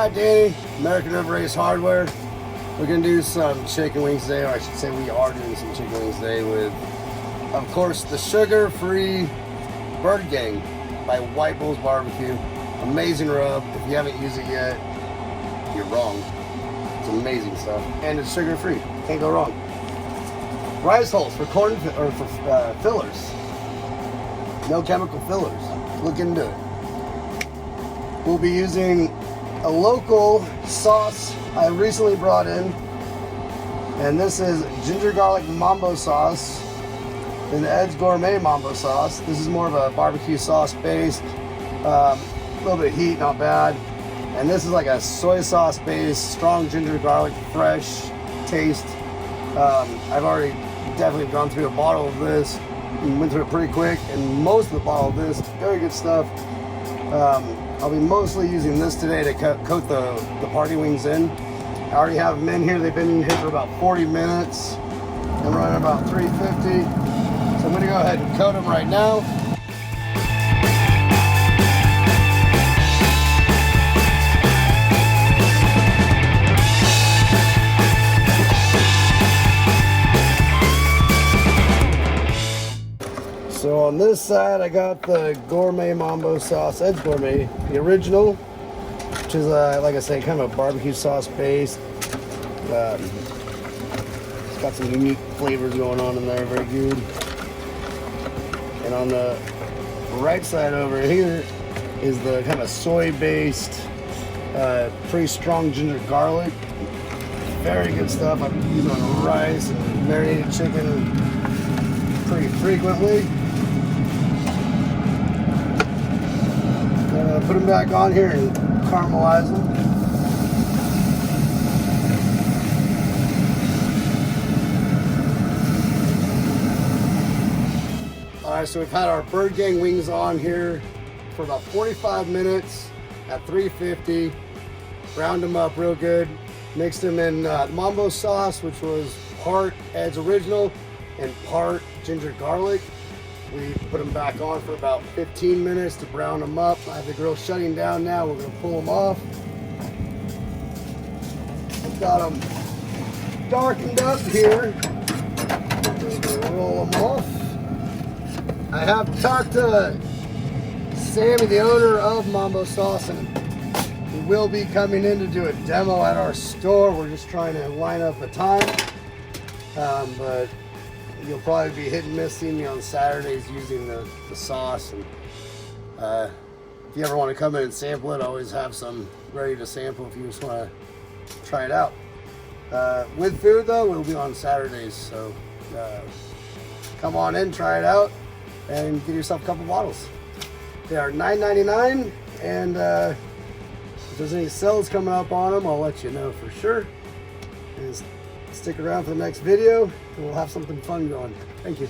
Hi Danny, American River Race Hardware. We're gonna do some chicken wings today, or I should say we are doing some chicken wings today with, of course, the sugar-free Bird Gang by White Bulls Barbecue. Amazing rub. If you haven't used it yet, you're wrong. It's amazing stuff, and it's sugar-free. Can't go wrong. Rice hulls for corn or for fillers. No chemical fillers. Look into it. We'll be using a local sauce I recently brought in, and this is ginger garlic Mambo sauce and Ed's Gourmet Mambo sauce. This is more of a barbecue sauce based, a little bit of heat, not bad. And this is like a soy sauce based, strong ginger garlic, fresh taste. I've already definitely gone through a bottle of this and went through it pretty quick, and most of the bottle of this, very good stuff. I'll be mostly using this today to coat the party wings in. I already have them in here. They've been in here for about 40 minutes. I'm running about 350. So I'm gonna go ahead and coat them right now. So on this side, I got the Gourmet Mambo sauce, Ed's Gourmet, the original, which is, like I say, kind of a barbecue sauce based. It's got some unique flavors going on in there, very good. And on the right side over here is the kind of soy based, pretty strong ginger garlic. Very good stuff. I've been using on rice and marinated chicken pretty frequently. Put them back on here and caramelize them. Alright, so we've had our Bird Gang wings on here for about 45 minutes at 350. Browned them up real good. Mixed them in Mambo sauce, which was part Ed's original and part ginger garlic. We put them back on for about 15 minutes to brown them up. I have the grill shutting down now. We're going to pull them off. I've got them darkened up here. We're going to roll them off. I have talked to Sammy, the owner of Mambo Sauce, and he will be coming in to do a demo at our store. We're just trying to line up a time. But you'll probably be hit and miss seeing me on Saturdays using the sauce. And if you ever want to come in and sample it, I always have some ready to sample if you just want to try it out. With food though, we'll be on Saturdays, so come on in, try it out, and get yourself a couple bottles. They are $9.99, and if there's any sales coming up on them, I'll let you know for sure. And stick around for the next video, and we'll have something fun going. Thank you.